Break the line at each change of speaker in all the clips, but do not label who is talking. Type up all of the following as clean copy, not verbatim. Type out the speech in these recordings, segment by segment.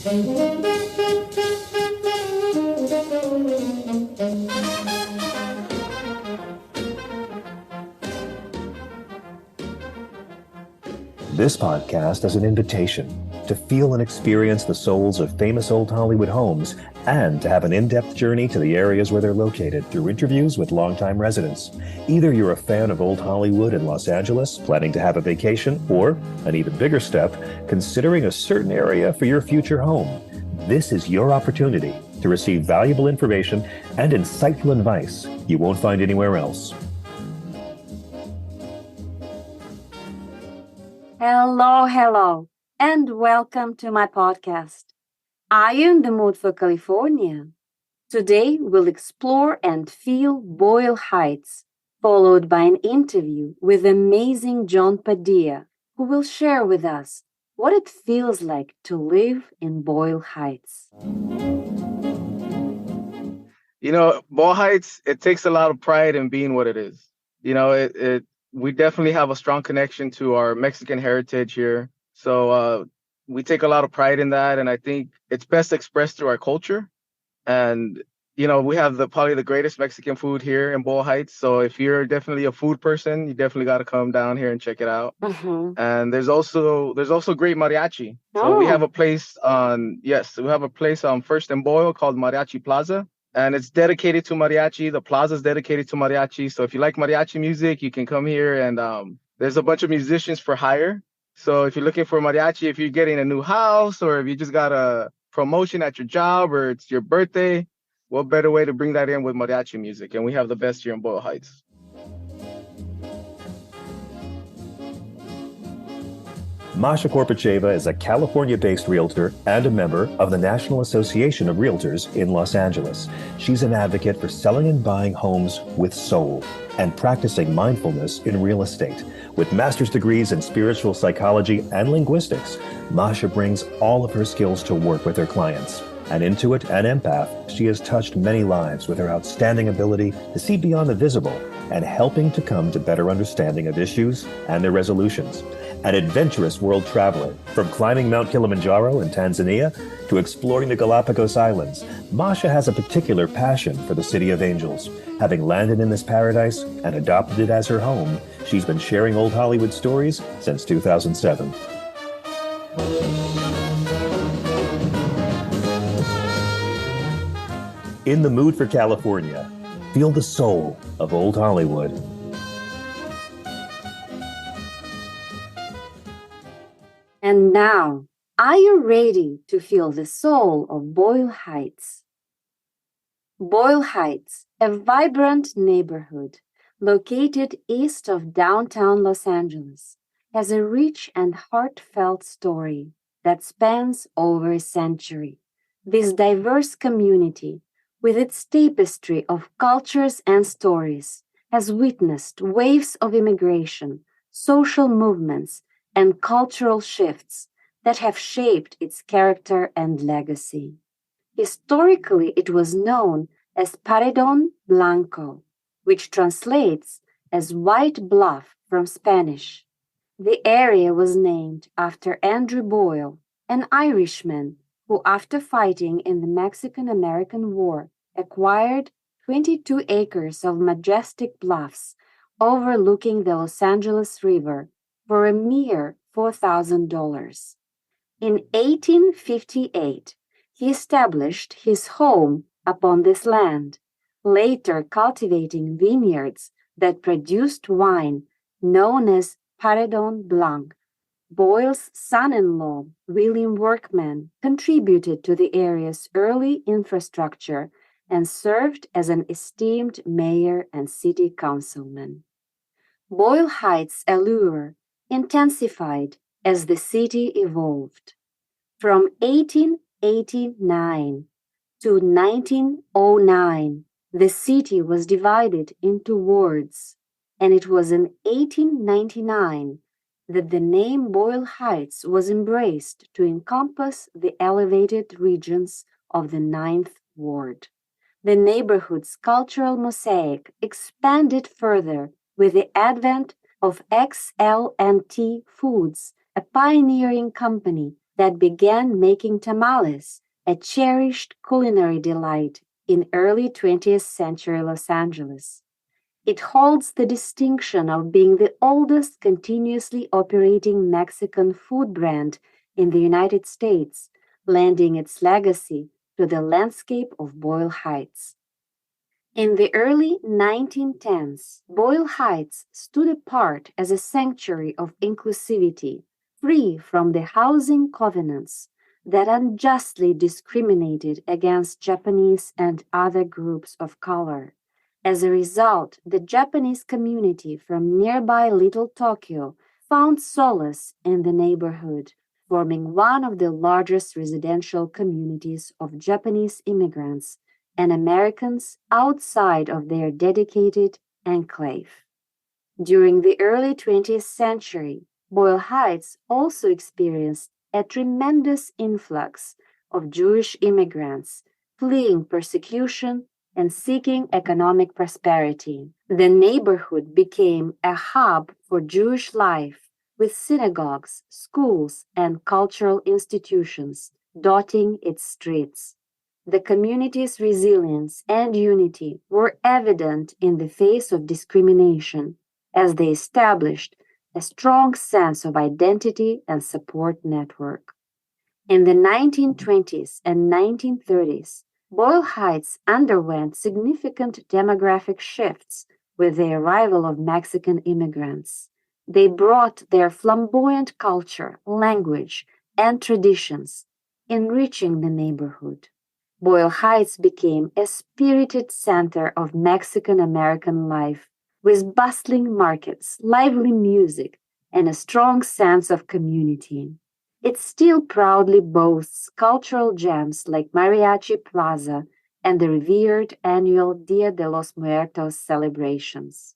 This podcast is an invitation to feel and experience the souls of famous old Hollywood homes and to have an in-depth journey to the areas where they're located through interviews with longtime residents. Either you're a fan of old Hollywood in Los Angeles, planning to have a vacation, or, an even bigger step, considering a certain area for your future home. This is your opportunity to receive valuable information and insightful advice you won't find anywhere else.
Hello, and welcome to my podcast. Are you in the mood for California? Today, we'll explore and feel Boyle Heights, followed by an interview with amazing John Padilla, who will share with us what it feels like to live in Boyle Heights.
Boyle Heights, it takes a lot of pride in being what it is. We definitely have a strong connection to our Mexican heritage here. So we take a lot of pride in that. And I think it's best expressed through our culture. And, we have probably the greatest Mexican food here in Boyle Heights. So if you're definitely a food person, you definitely got to come down here and check it out.
Mm-hmm.
And there's also great mariachi. So we have a place on First and Boyle called Mariachi Plaza. And it's dedicated to mariachi. The plaza is dedicated to mariachi. So if you like mariachi music, you can come here. And there's a bunch of musicians for hire. So if you're looking for mariachi, if you're getting a new house, or if you just got a promotion at your job, or it's your birthday, what better way to bring that in with mariachi music? And we have the best here in Boyle Heights.
Masha Korpacheva is a California-based realtor and a member of the National Association of Realtors in Los Angeles. She's an advocate for selling and buying homes with soul and practicing mindfulness in real estate. With master's degrees in spiritual psychology and linguistics, Masha brings all of her skills to work with her clients. An intuit and empath, she has touched many lives with her outstanding ability to see beyond the visible and helping to come to better understanding of issues and their resolutions. An adventurous world traveler, from climbing Mount Kilimanjaro in Tanzania to exploring the Galapagos Islands, Masha has a particular passion for the City of Angels. Having landed in this paradise and adopted it as her home, she's been sharing old Hollywood stories since 2007. In the mood for California, feel the soul of old Hollywood.
And now, are you ready to feel the soul of Boyle Heights? Boyle Heights, a vibrant neighborhood located east of downtown Los Angeles, has a rich and heartfelt story that spans over a century. This diverse community, with its tapestry of cultures and stories, has witnessed waves of immigration, social movements, and cultural shifts that have shaped its character and legacy. Historically, it was known as Paredon Blanco, which translates as White Bluff from Spanish. The area was named after Andrew Boyle, an Irishman who, after fighting in the Mexican-American War, acquired 22 acres of majestic bluffs overlooking the Los Angeles River for a mere $4,000. In 1858, he established his home upon this land, later cultivating vineyards that produced wine known as Paredon Blanco. Boyle's son-in-law, William Workman, contributed to the area's early infrastructure and served as an esteemed mayor and city councilman. Boyle Heights' allure intensified as the city evolved. From 1889 to 1909, the city was divided into wards, and it was in 1899 that the name Boyle Heights was embraced to encompass the elevated regions of the Ninth Ward. The neighborhood's cultural mosaic expanded further with the advent of XL&T Foods, a pioneering company that began making tamales a cherished culinary delight in early 20th century Los Angeles. It holds the distinction of being the oldest continuously operating Mexican food brand in the United States, lending its legacy to the landscape of Boyle Heights. In the early 1910s, Boyle Heights stood apart as a sanctuary of inclusivity, free from the housing covenants that unjustly discriminated against Japanese and other groups of color. As a result, the Japanese community from nearby Little Tokyo found solace in the neighborhood, forming one of the largest residential communities of Japanese immigrants and Americans outside of their dedicated enclave. During the early 20th century, Boyle Heights also experienced a tremendous influx of Jewish immigrants fleeing persecution and seeking economic prosperity. The neighborhood became a hub for Jewish life, with synagogues, schools, and cultural institutions dotting its streets. The community's resilience and unity were evident in the face of discrimination, as they established a strong sense of identity and support network. In the 1920s and 1930s, Boyle Heights underwent significant demographic shifts with the arrival of Mexican immigrants. They brought their flamboyant culture, language, and traditions, enriching the neighborhood. Boyle Heights became a spirited center of Mexican-American life, with bustling markets, lively music, and a strong sense of community. It still proudly boasts cultural gems like Mariachi Plaza and the revered annual Dia de los Muertos celebrations.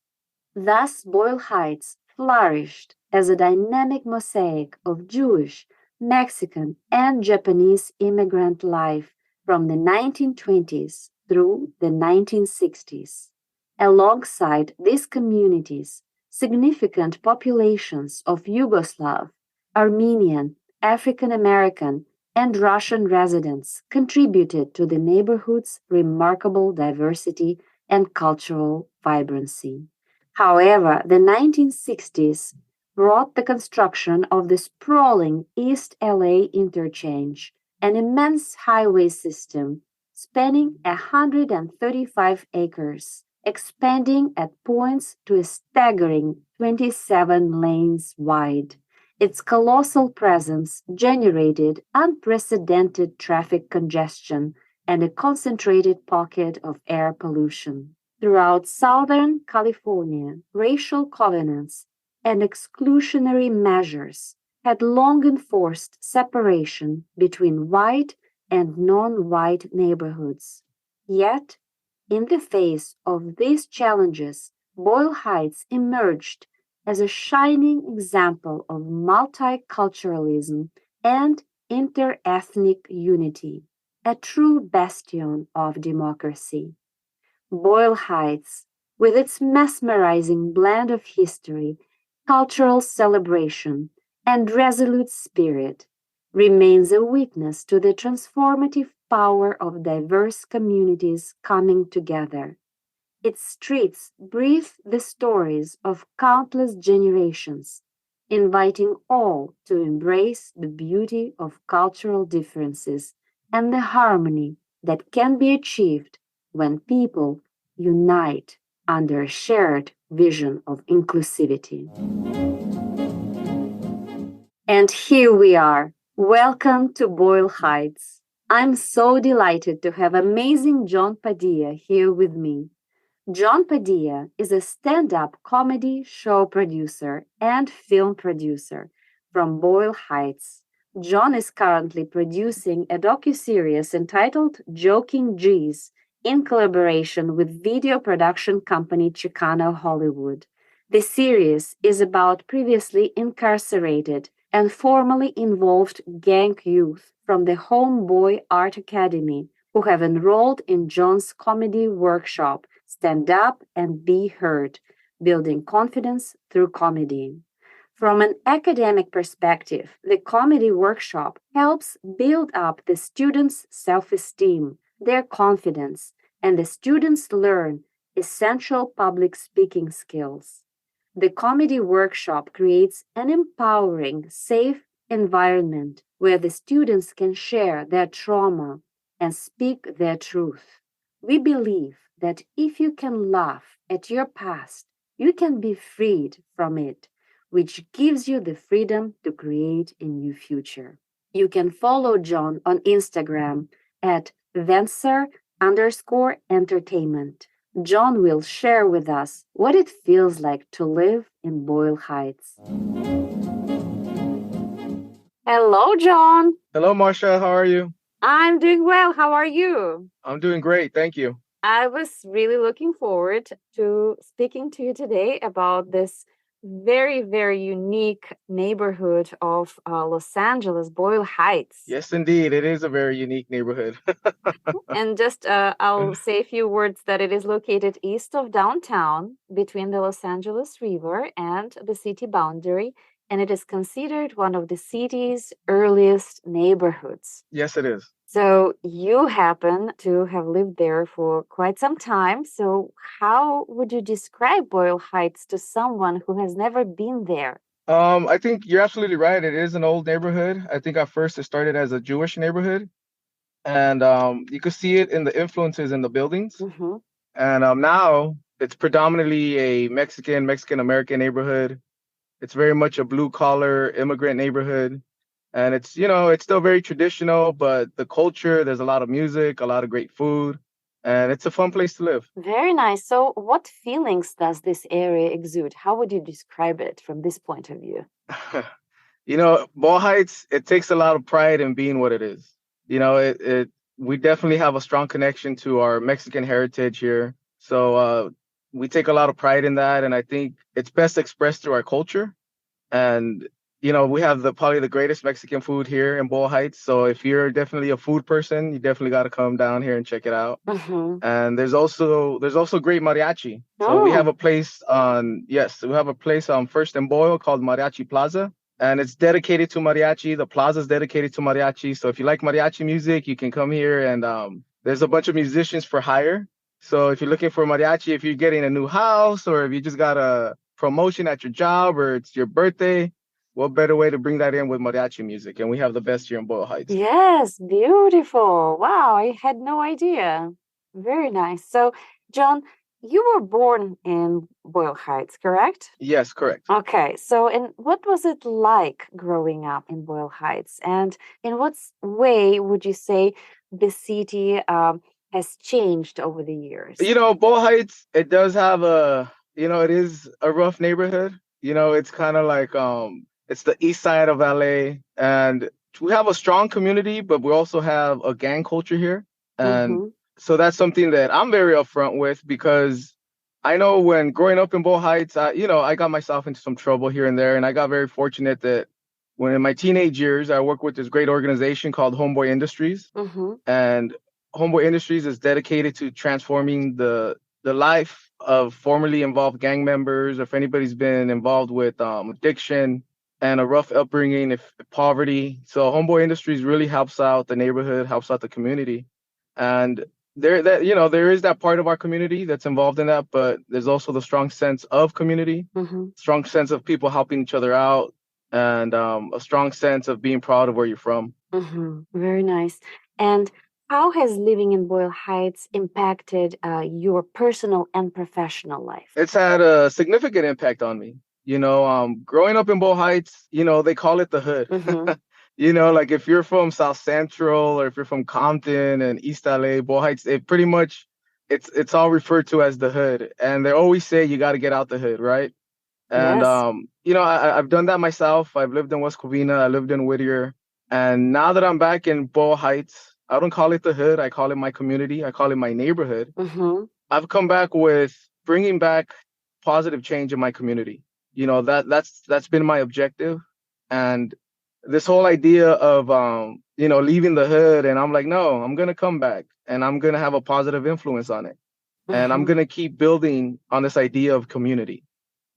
Thus, Boyle Heights flourished as a dynamic mosaic of Jewish, Mexican, and Japanese immigrant life from the 1920s through the 1960s. Alongside these communities, significant populations of Yugoslav, Armenian, African American, and Russian residents contributed to the neighborhood's remarkable diversity and cultural vibrancy. However, the 1960s brought the construction of the sprawling East LA interchange, an immense highway system spanning 135 acres, expanding at points to a staggering 27 lanes wide. Its colossal presence generated unprecedented traffic congestion and a concentrated pocket of air pollution. Throughout Southern California, racial covenants and exclusionary measures had long enforced separation between white and non-white neighborhoods. Yet, in the face of these challenges, Boyle Heights emerged as a shining example of multiculturalism and interethnic unity, a true bastion of democracy. Boyle Heights, with its mesmerizing blend of history, cultural celebration, and resolute spirit, remains a witness to the transformative power of diverse communities coming together. Its streets breathe the stories of countless generations, inviting all to embrace the beauty of cultural differences and the harmony that can be achieved when people unite under a shared vision of inclusivity. And here we are. Welcome to Boyle Heights. I'm so delighted to have amazing John Padilla here with me. John Padilla is a stand-up comedy show producer and film producer from Boyle Heights. John is currently producing a docuseries entitled Joking G's in collaboration with video production company Chicano Hollywood. The series is about previously incarcerated and formerly involved gang youth from the Homeboy Art Academy who have enrolled in John's comedy workshop, Stand Up and Be Heard, Building Confidence Through Comedy. From an academic perspective, the comedy workshop helps build up the students' self-esteem, their confidence, and the students learn essential public speaking skills. The comedy workshop creates an empowering, safe environment where the students can share their trauma and speak their truth. We believe that if you can laugh at your past, you can be freed from it, which gives you the freedom to create a new future. You can follow John on Instagram at Vencer_entertainment. John will share with us what it feels like to live in Boyle Heights. Hello, John.
Hello, Marsha. How are you?
I'm doing well. How are you?
I'm doing great. Thank you.
I was really looking forward to speaking to you today about this very, very unique neighborhood of Los Angeles, Boyle Heights.
Yes, indeed. It is a very unique neighborhood.
And just I'll say a few words that it is located east of downtown between the Los Angeles River and the city boundary. And it is considered one of the city's earliest neighborhoods.
Yes, it is.
So you happen to have lived there for quite some time. So how would you describe Boyle Heights to someone who has never been there?
I think you're absolutely right. It is an old neighborhood. I think at first it started as a Jewish neighborhood. And you could see it in the influences in the buildings.
Mm-hmm.
And now it's predominantly a Mexican-American neighborhood. It's very much a blue-collar immigrant neighborhood. And it's, it's still very traditional, but the culture, there's a lot of music, a lot of great food, and it's a fun place to live.
Very nice. So what feelings does this area exude? How would you describe it from this point of view?
Boyle Heights, it takes a lot of pride in being what it is. We definitely have a strong connection to our Mexican heritage here. So we take a lot of pride in that. And I think it's best expressed through our culture. And we have probably the greatest Mexican food here in Boyle Heights. So if you're definitely a food person, you definitely got to come down here and check it out.
Mm-hmm.
And there's also great mariachi. So we have a place on First and Boyle called Mariachi Plaza. And it's dedicated to mariachi. The plaza is dedicated to mariachi. So if you like mariachi music, you can come here. And there's a bunch of musicians for hire. So if you're looking for mariachi, if you're getting a new house or if you just got a promotion at your job or it's your birthday, what better way to bring that in with mariachi music? And we have the best here in Boyle Heights.
Yes, beautiful. Wow, I had no idea. Very nice. So, John, you were born in Boyle Heights, correct?
Yes, correct.
Okay, so and what was it like growing up in Boyle Heights? And in what way would you say the city has changed over the years?
Boyle Heights, it does have it is a rough neighborhood. It's kind of like it's the east side of LA, and we have a strong community, but we also have a gang culture here. And so that's something that I'm very upfront with because I know when growing up in Boyle Heights, I got myself into some trouble here and there. And I got very fortunate that when in my teenage years, I worked with this great organization called Homeboy Industries. And Homeboy Industries is dedicated to transforming the life of formerly involved gang members, or if anybody's been involved with addiction and a rough upbringing, if poverty. So Homeboy Industries really helps out the neighborhood, helps out the community. And there is that part of our community that's involved in that, but there's also the strong sense of community, strong sense of people helping each other out, and a strong sense of being proud of where you're from.
Very nice. And how has living in Boyle Heights impacted your personal and professional life?
It's had a significant impact on me. Growing up in Boyle Heights, they call it the hood. Like if you're from South Central or if you're from Compton and East LA, Boyle Heights, it pretty much, it's all referred to as the hood. And they always say you got to get out the hood, right? And,
Yes.
I've done that myself. I've lived in West Covina. I lived in Whittier. And now that I'm back in Boyle Heights, I don't call it the hood. I call it my community. I call it my neighborhood. I've come back with bringing back positive change in my community. That's been my objective. And this whole idea of, leaving the hood, and I'm like, no, I'm going to come back and I'm going to have a positive influence on it. And I'm going to keep building on this idea of community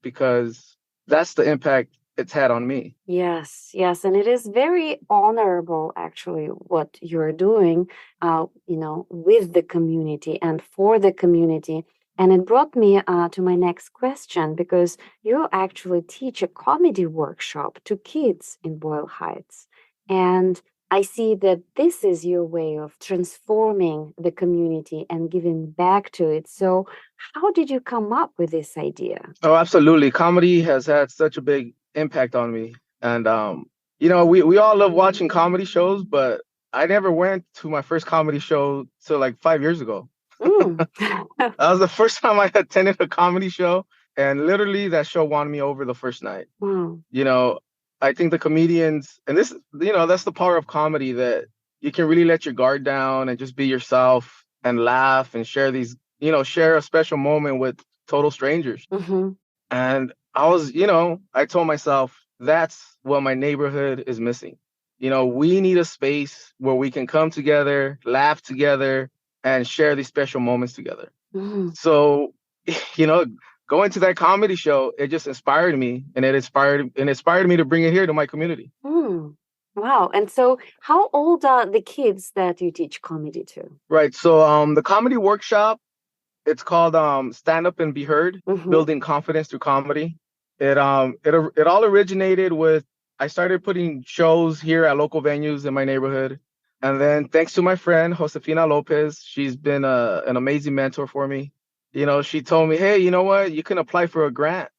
because that's the impact its head on me.
Yes, yes, and it is very honorable, actually, what you're doing, with the community and for the community. And it brought me to my next question, because you actually teach a comedy workshop to kids in Boyle Heights. And I see that this is your way of transforming the community and giving back to it. So, how did you come up with this idea?
Oh, absolutely. Comedy has had such a big impact on me. And we all love watching comedy shows, but I never went to my first comedy show till like 5 years ago. That was the first time I attended a comedy show, and literally that show won me over the first night.
Wow.
I think the comedians, and this, that's the power of comedy, that you can really let your guard down and just be yourself and laugh and share share a special moment with total strangers.
Mm-hmm.
And I told myself, that's what my neighborhood is missing. We need a space where we can come together, laugh together, and share these special moments together.
Mm-hmm.
So, going to that comedy show, it just inspired me, and it inspired me to bring it here to my community.
Wow. And so how old are the kids that you teach comedy to?
Right. So the comedy workshop, it's called Stand Up and Be Heard, Building Confidence Through Comedy. It all originated with, I started putting shows here at local venues in my neighborhood. And then thanks to my friend, Josefina Lopez, she's been an amazing mentor for me. She told me, hey, you know what? You can apply for a grant.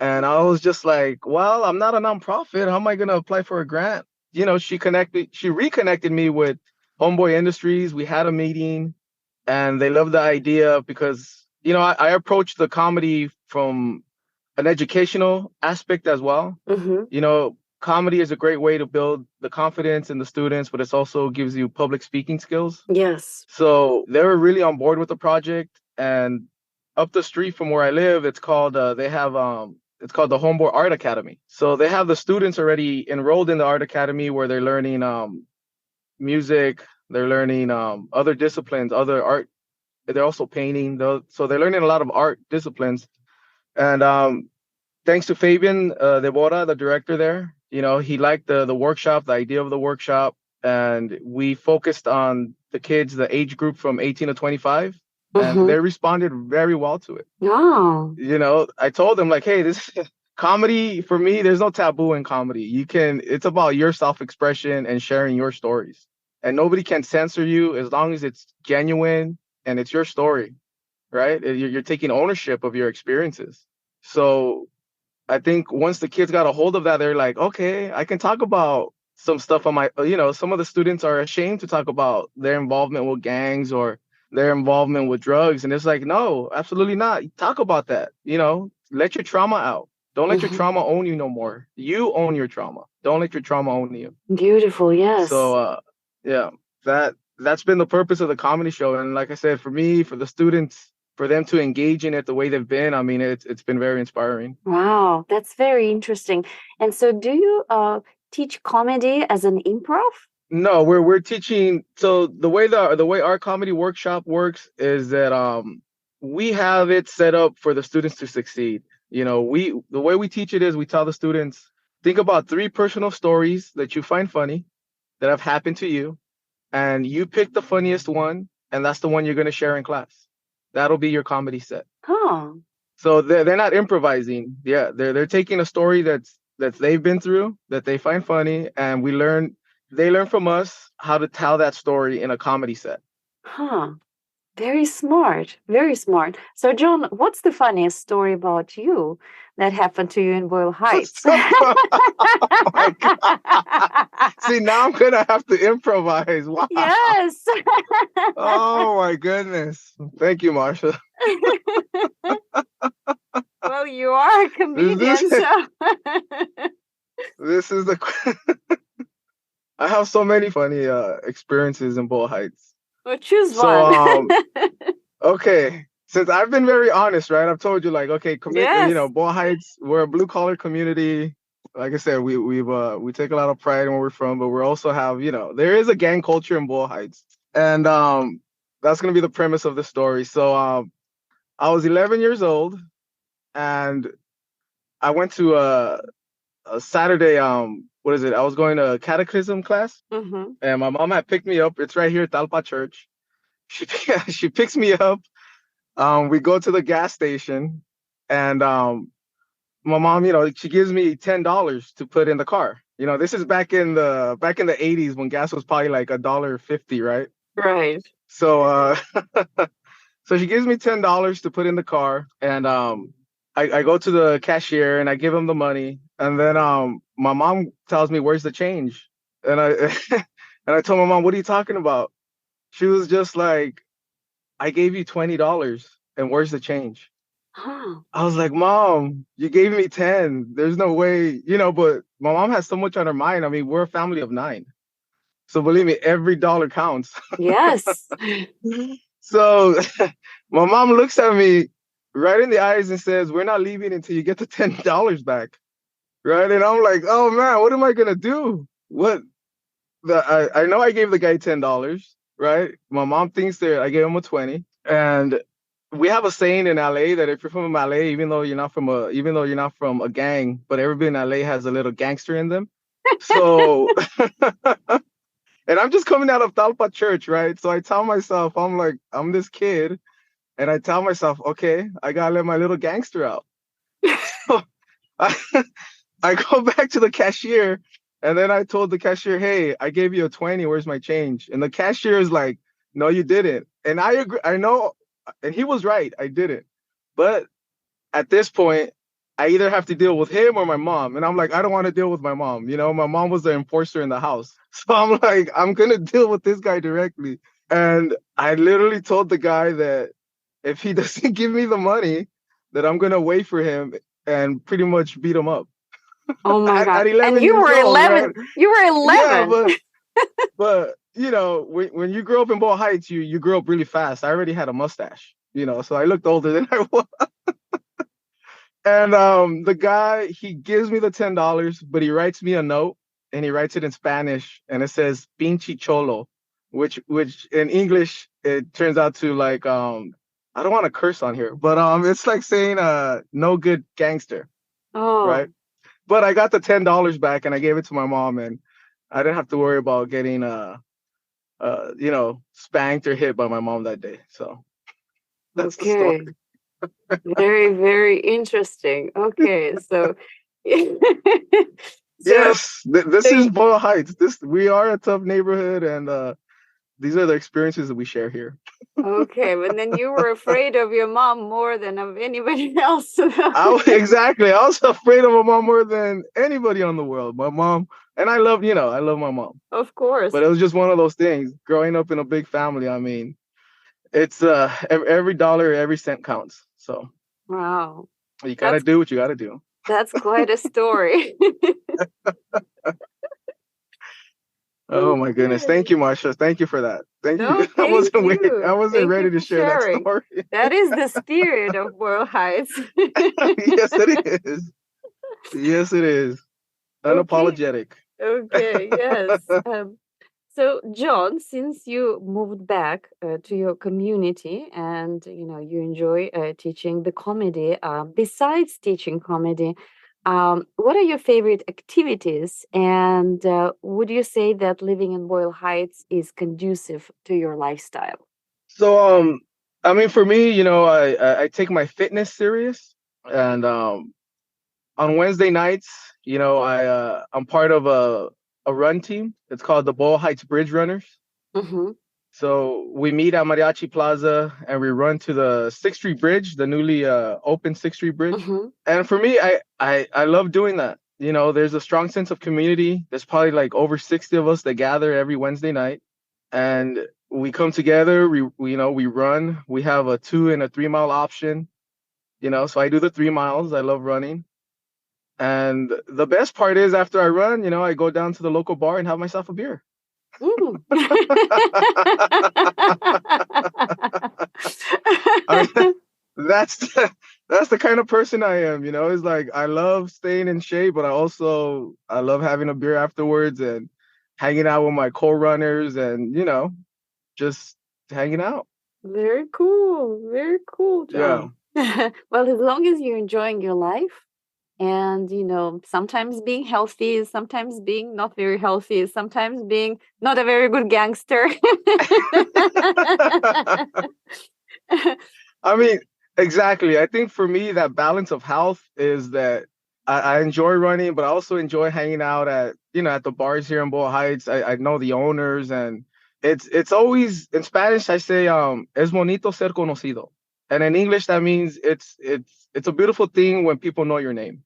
And I was just like, well, I'm not a nonprofit. How am I going to apply for a grant? She reconnected me with Homeboy Industries. We had a meeting, and they loved the idea because, I approached the comedy from an educational aspect as well. Comedy is a great way to build the confidence in the students, but it also gives you public speaking skills.
Yes.
So they were really on board with the project. And up the street from where I live, it's called the Homeboy Art Academy. So they have the students already enrolled in the art academy, where they're learning music, they're learning other disciplines, other art. They're also painting, so they're learning a lot of art disciplines. And thanks to Fabian Debora, the director there, he liked the workshop, the idea of the workshop, and we focused on the kids, the age group from 18 to 25. And they responded very well to it.
Oh.
I told them, like, hey, this comedy, for me, there's no taboo in comedy. It's about your self-expression and sharing your stories. And nobody can censor you as long as it's genuine and it's your story, right? You're taking ownership of your experiences. So I think once the kids got a hold of that, they're like, okay, I can talk about some stuff on my, some of the students are ashamed to talk about their involvement with gangs or their involvement with drugs. And it's like, no, absolutely not. Talk about that. Let your trauma out. Don't let your trauma own you no more. You own your trauma. Don't let your trauma own you.
Beautiful. Yes.
So, that's been the purpose of the comedy show. And like I said, for me, for the students, for them to engage in it the way they've been, I mean, it's been very inspiring.
Wow, that's very interesting. And so do you teach comedy as an improv?
No, we're teaching. So the way our comedy workshop works is that we have it set up for the students to succeed. The way we teach it is we tell the students, think about 3 personal stories that you find funny that have happened to you, and you pick the funniest one, and that's the one you're going to share in class. That'll be your comedy set.
Huh.
So they're not improvising. Yeah, they're taking a story that they've been through, that they find funny, and they learn from us how to tell that story in a comedy set.
Huh. Very smart. Very smart. So, John, what's the funniest story about you that happened to you in Boyle Heights?
Oh my God. See, now I'm going to have to improvise. Wow.
Yes.
Oh, my goodness. Thank you, Marsha.
Well, you are a comedian, so.
This is I have so many funny experiences in Boyle Heights.
Well, choose one.
Okay. Since I've been very honest, right? I've told you, like, okay,
Yes.
Boyle Heights, we're a blue collar community. Like I said, we take a lot of pride in where we're from, but we also have, there is a gang culture in Boyle Heights, and that's gonna be the premise of the story. So I was 11 years old, and I went to Saturday, what is it? I was going to catechism class,
Mm-hmm.
and my mom had picked me up. It's right here at Talpa Church. She she picks me up. We go to the gas station, and my mom, she gives me $10 to put in the car. This is back in the 80s when gas was probably like $1.50, right?
Right.
So so she gives me $10 to put in the car, and I go to the cashier and I give him the money, and then my mom tells me, "Where's the change?" And I and I told my mom, "What are you talking about?" She was just like, "I gave you $20, and where's the change?"
Huh.
I was like, "Mom, you gave me 10. There's no way, but my mom has so much on her mind. I mean, we're a family of 9. So believe me, every dollar counts."
Yes.
So my mom looks at me right in the eyes and says, "We're not leaving until you get the $10 back." Right. And I'm like, "Oh man, what am I gonna do?" I know I gave the guy $10, right? My mom thinks that I gave him a 20. And we have a saying in LA that if you're from LA, even though you're not from a gang, but everybody in LA has a little gangster in them. So and I'm just coming out of Talpa Church, right? So I tell myself, I'm like, I'm this kid, and I tell myself, okay, I gotta let my little gangster out. So I, I go back to the cashier, and then I told the cashier, "Hey, I gave you a 20. Where's my change?" And the cashier is like, "No, you didn't." And I agree. I know, and he was right. I didn't. But at this point, I either have to deal with him or my mom. And I'm like, I don't want to deal with my mom. My mom was the enforcer in the house. So I'm like, I'm gonna deal with this guy directly. And I literally told the guy that if he doesn't give me the money, that I'm gonna wait for him and pretty much beat him up.
Oh my God.
At
And
11
you
years
were
old, right?
11. You were
Yeah,
11.
but when you grow up in Boyle Heights, you grow up really fast. I already had a mustache, so I looked older than I was. And the guy, he gives me the $10, but he writes me a note, and he writes it in Spanish, and it says "pinche cholo," which in English it turns out to like I don't want to curse on here, but it's like saying no good gangster, right?
Oh,
But I got the $10 back, and I gave it to my mom, and I didn't have to worry about getting spanked or hit by my mom that day. So that's the story.
okay. Very, very interesting. Okay. So, so,
Yes, this is
so
Boyle Heights. We are a tough neighborhood, and these are the experiences that we share here.
okay. But then you were afraid of your mom more than of anybody else.
Exactly. I was afraid of my mom more than anybody on the world. My mom, and I love my mom.
Of course.
But it was just one of those things. Growing up in a big family, I mean, it's every dollar, every cent counts. So
Wow.
you gotta
That's
do what you gotta do.
that's quite a story.
Oh my goodness. Thank
Okay.
you, Marsha. Thank you for that. Thank
No,
you. I
thank
wasn't waiting. I
you.
wasn't
Thank you
ready to
for
share that
sharing.
story.
That is the spirit of Boyle Heights.
Yes, it is. Yes, it is.
Okay.
Unapologetic.
Okay. Yes. So, John, since you moved back to your community and you enjoy teaching the comedy, besides teaching comedy, what are your favorite activities? And would you say that living in Boyle Heights is conducive to your lifestyle?
So, I mean, for me, I take my fitness serious, and on Wednesday nights, I'm part of a run team. It's called the Boyle Heights Bridge Runners.
Mm-hmm.
So we meet at Mariachi Plaza and we run to the 6th Street Bridge, the newly opened 6th Street Bridge.
Mm-hmm.
And for me, I love doing that. There's a strong sense of community. There's probably like over 60 of us that gather every Wednesday night, and we come together. We run. We have a 2 and a 3 mile option. So I do the 3 miles. I love running. And the best part is after I run, I go down to the local bar and have myself a beer.
Mm.
I mean, that's that's the kind of person I am. It's like I love staying in shape, but I love having a beer afterwards and hanging out with my co-runners and just hanging out.
Very cool. Very cool,
Yeah.
John. Well, as long as you're enjoying your life And, sometimes being healthy, sometimes being not very healthy, sometimes being not a very good gangster.
I mean, exactly. I think for me, that balance of health is that I enjoy running, but I also enjoy hanging out at the bars here in Boyle Heights. I know the owners, and it's always in Spanish. I say, es bonito ser conocido, and in English that means it's a beautiful thing when people know your name.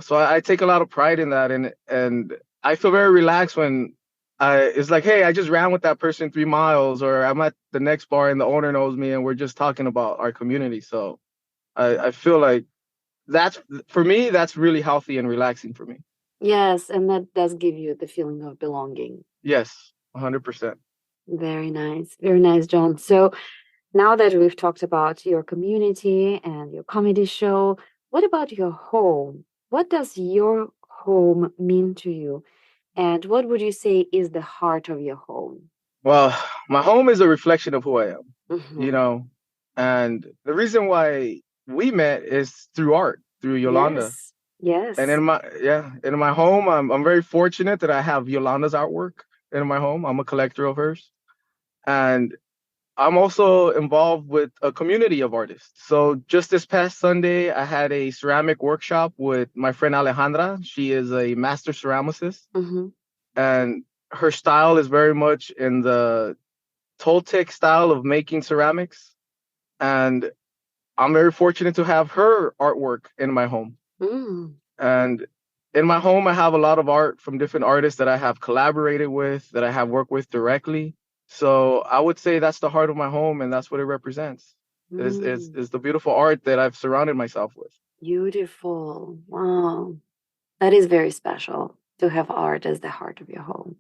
So I take a lot of pride in that, and I feel very relaxed when it's like, hey, I just ran with that person 3 miles, or I'm at the next bar and the owner knows me and we're just talking about our community. So I feel like that's, for me, that's really healthy and relaxing for me.
Yes, and that does give you the feeling of belonging.
Yes, 100%.
Very nice. Very nice, John. So now that we've talked about your community and your comedy show, what about your home? What does your home mean to you? And what would you say is the heart of your home?
Well, my home is a reflection of who I am,
Mhm.
and the reason why we met is through art, through Yolanda.
Yes.
And
Yes.
in my home, I'm very fortunate that I have Yolanda's artwork in my home. I'm a collector of hers, and I'm also involved with a community of artists. So just this past Sunday, I had a ceramic workshop with my friend Alejandra. She is a master ceramicist,
Mhm.
and her style is very much in the Toltec style of making ceramics. And I'm very fortunate to have her artwork in my home.
Mm.
And in my home, I have a lot of art from different artists that I have collaborated with, that I have worked with directly. So I would say that's the heart of my home, and that's what it represents. Is is
Mm.
is the beautiful art that I've surrounded myself with.
Beautiful. Wow. That is very special to have art as the heart of your home.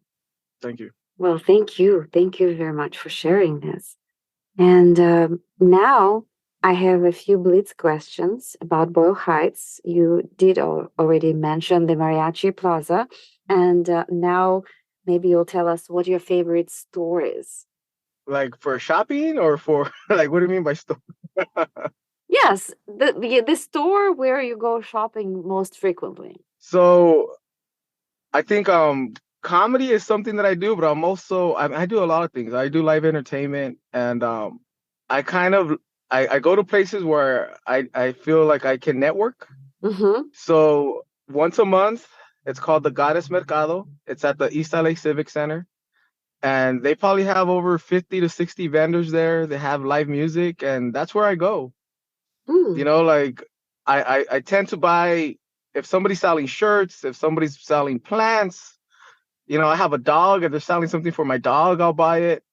Thank you.
Well, thank you. Thank you very much for sharing this. And now I have a few blitz questions about Boyle Heights. You did already mention the Mariachi Plaza. And now maybe you'll tell us what your favorite store is.
Like for shopping or for like, what do you mean by store?
Yes, the store where you go shopping most frequently.
So I think comedy is something that I do, but I do a lot of things. I do live entertainment, and I kind of I go to places where I feel like I can network.
Mm-hmm.
So once a month, it's called the Goddess Mercado. It's at the East LA Civic Center, and they probably have over 50 to 60 vendors there. They have live music, and that's where I go.
Mm.
Like I tend to buy, if somebody's selling shirts, if somebody's selling plants. I have a dog and they're selling something for my dog, I'll buy it.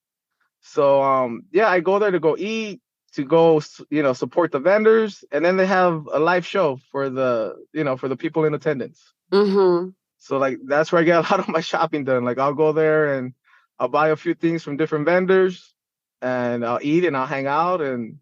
So yeah, I go there to go eat, to go support the vendors, and then they have a live show for the people in attendance.
Mm-hmm.
So like that's where I get a lot of my shopping done. Like I'll go there and I'll buy a few things from different vendors, and I'll eat and I'll hang out and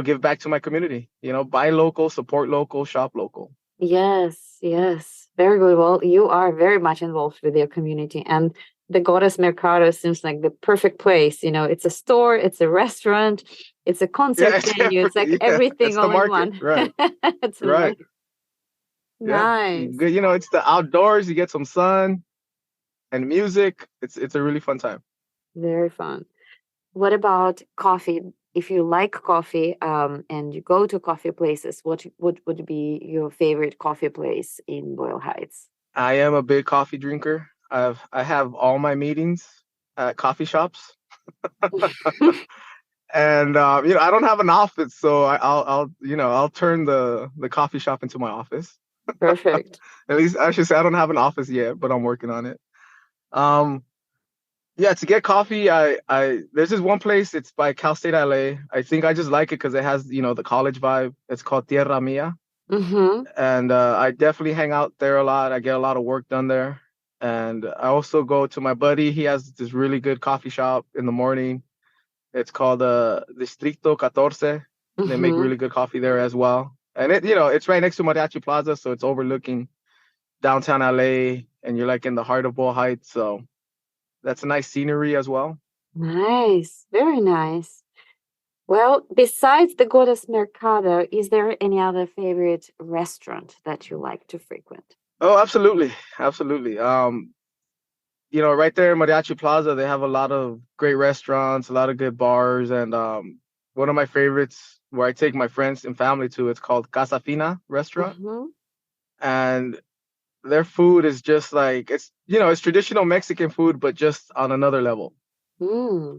give back to my community. Buy local, support local, shop local.
Yes, yes. Very good. Well, you are very much involved with your community, and the Goddess Mercado seems like the perfect place. It's a store, it's a restaurant, it's a
Yeah,
concert
it's
venue. It's like
yeah,
everything
it's the
all in
market,
one.
right?
It's
Right.
amazing.
Yeah.
Nice.
It's the outdoors, you get some sun and music. It's a really fun time.
Very fun. What about coffee? If you like coffee, and you go to coffee places, what would be your favorite coffee place in Boyle Heights?
I am a big coffee drinker. I have all my meetings at coffee shops. And I don't have an office, so I'll turn the coffee shop into my office.
Perfect.
At least I should say I don't have an office yet, but I'm working on it. Um yeah, to get coffee, I there's this one place, it's by Cal State LA. I think I just like it because it has, the college vibe. It's called Tierra Mia.
Mm-hmm.
And I definitely hang out there a lot. I get a lot of work done there. And I also go to my buddy. He has this really good coffee shop in the morning. It's called Distrito 14. They make
Mm-hmm.
really good coffee there as well. And it's right next to Mariachi Plaza, so it's overlooking downtown LA, and you're like in the heart of Boyle Heights. So that's a nice scenery as well.
Nice. Very nice. Well, besides the Goddess Mercado, is there any other favorite restaurant that you like to frequent?
Oh, absolutely, absolutely. Right there in Mariachi Plaza, they have a lot of great restaurants, a lot of good bars, and one of my favorites where I take my friends and family to, it's called Casa Fina restaurant,
Mm-hmm.
and their food is just like it's traditional Mexican food, but just on another level.
Mm.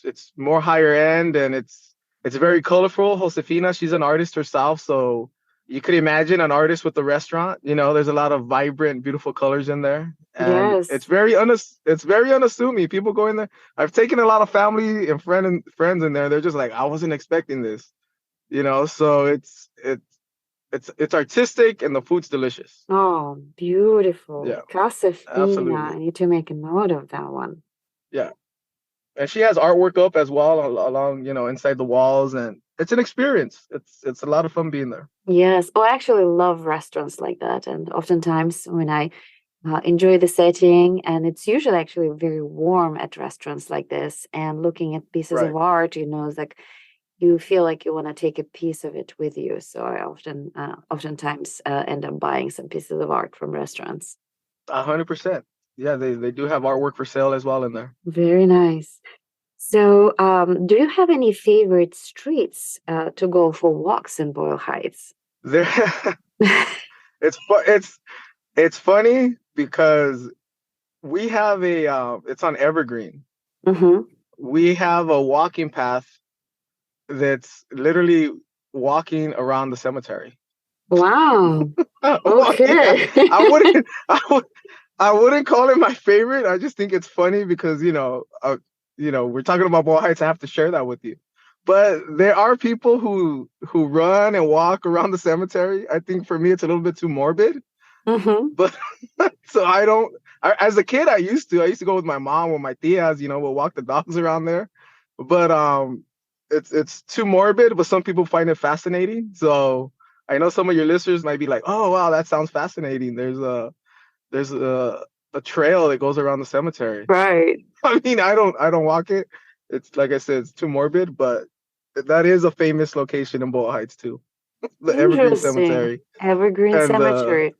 It's more higher end, and it's very colorful. Josefina, she's an artist herself, so you could imagine an artist with a restaurant. There's a lot of vibrant, beautiful colors in there, and
Yes.
it's very unassuming. People go in there. I've taken a lot of family and friends in there. They're just like, I wasn't expecting this. So it's artistic and the food's delicious.
Oh, beautiful.
Yeah,
Casa Fina. I
absolutely.
need to make a note of that one.
Yeah. And she has artwork up as well along, inside the walls, and it's an experience. It's a lot of fun being there.
Yes. Oh, I actually love restaurants like that. And oftentimes when I enjoy the setting, and it's usually actually very warm at restaurants like this, and looking at pieces
Right.
of art, it's like you feel like you want to take a piece of it with you. So I oftentimes end up buying some pieces of art from restaurants.
100%. Yeah, they do have artwork for sale as well in there.
Very nice. So, do you have any favorite streets to go for walks in Boyle Heights?
There, it's funny because we have it's on Evergreen.
Mm-hmm.
We have a walking path that's literally walking around the cemetery.
Wow.
Oh, yeah.
Okay.
I wouldn't call it my favorite. I just think it's funny because we're talking about Boyle Heights. I have to share that with you. But there are people who run and walk around the cemetery. I think for me it's a little bit too morbid.
Mm-hmm.
But so I don't. As a kid, I used to go with my mom or my tias. We'll walk the dogs around there. But it's too morbid. But some people find it fascinating. So I know some of your listeners might be like, "Oh wow, that sounds fascinating." There's a trail that goes around the cemetery.
Right.
I mean, I don't walk it. It's like I said, it's too morbid, but that is a famous location in Boyle Heights too. The Evergreen
Interesting.
Cemetery.
Evergreen
And
Cemetery.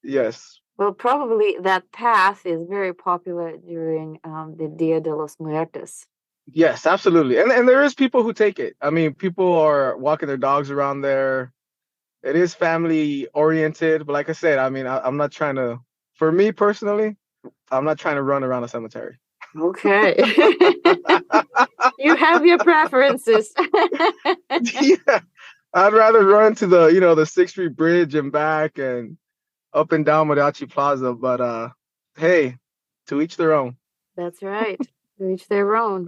yes.
Well, probably that path is very popular during the Dia de los Muertos.
Yes, absolutely. And there is people who take it. I mean, people are walking their dogs around there. It is family oriented, but like I said, I mean, I'm not trying to, for me personally, I'm not trying to run around a cemetery.
Okay. You have your preferences.
Yeah. I'd rather run to the 6th Street Bridge and back and up and down Mariachi Plaza. But hey, to each their own.
That's right. To each their own.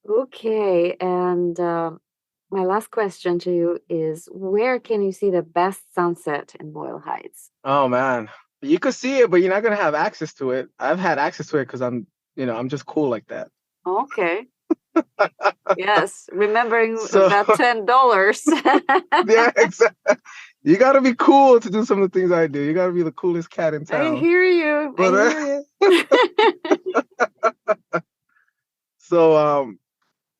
Okay. And my last question to you is, where can you see the best sunset in Boyle Heights?
Oh man. You could see it, but you're not gonna have access to it. I've had access to it because I'm just cool like that.
Okay. Yes, remembering
So
that $10.
yeah, exactly. You gotta be cool to do some of the things I do. You gotta be the coolest cat in
I
town.
hear you.
But
I hear you.
so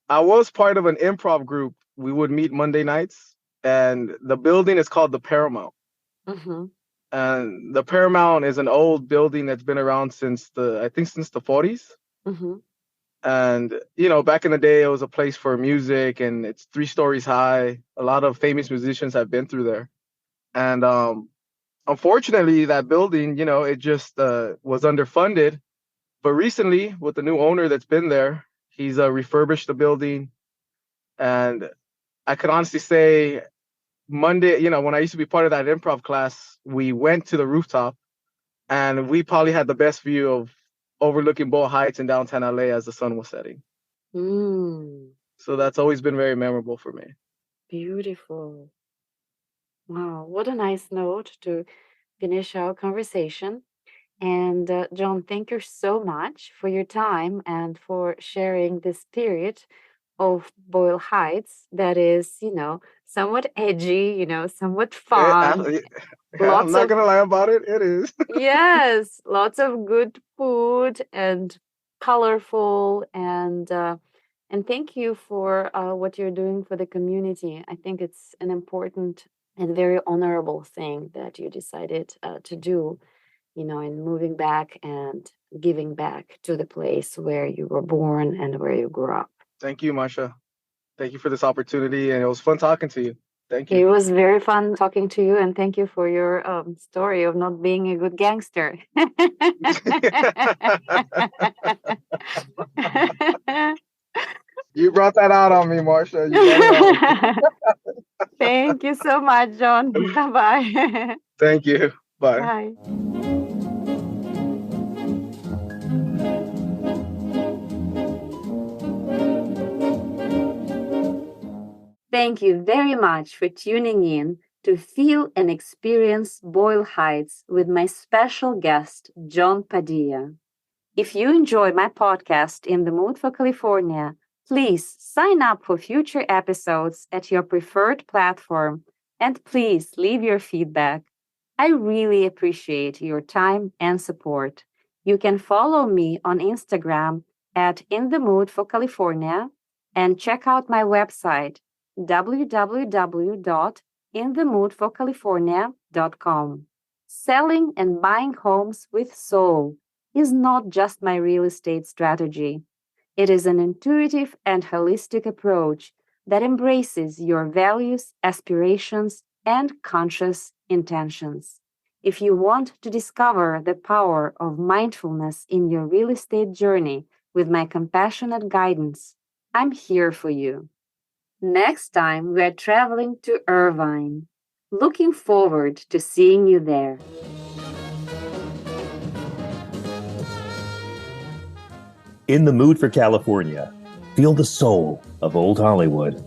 I was part of an improv group. We would meet Monday nights, and the building is called the Paramount.
Mm-hmm.
And the Paramount is an old building that's been around since the 40s.
Mm-hmm.
And back in the day, it was a place for music, and it's 3 stories high. A lot of famous musicians have been through there. And unfortunately, that building, it just was underfunded. But recently, with the new owner that's been there, he's refurbished the building. And I could honestly say Monday, when I used to be part of that improv class, we went to the rooftop, and we probably had the best view of overlooking Boyle Heights in downtown LA as the sun was setting. So that's always been very memorable for me.
Beautiful. Wow, what a nice note to finish our conversation. And John, thank you so much for your time and for sharing this period of Boyle Heights that is, somewhat edgy, somewhat fun.
I'm not gonna lie about it. It is.
Yes, lots of good food and colorful and And thank you for what you're doing for the community. I think it's an important and very honorable thing that you decided to do, in moving back and giving back to the place where you were born and where you grew up.
Thank you, Masha. Thank you for this opportunity, and it was fun talking to you. Thank
It
you.
was very fun talking to you, and thank you for your story of not being a good gangster.
You brought that out on me, Marsha. You brought it out.
Thank you so much, John. Bye-bye.
Thank you. Bye.
Bye. Thank you very much for tuning in to feel and experience Boyle Heights with my special guest, John Padilla. If you enjoy my podcast In the Mood for California, please sign up for future episodes at your preferred platform and please leave your feedback. I really appreciate your time and support. You can follow me on Instagram at In the Mood for California and check out my website www.inthemoodforcalifornia.com. Selling and buying homes with soul is not just my real estate strategy. It is an intuitive and holistic approach that embraces your values, aspirations, and conscious intentions. If you want to discover the power of mindfulness in your real estate journey with my compassionate guidance, I'm here for you. Next time, we're traveling to Irvine. Looking forward to seeing you there.
In the Mood for California. Feel the soul of Old Hollywood.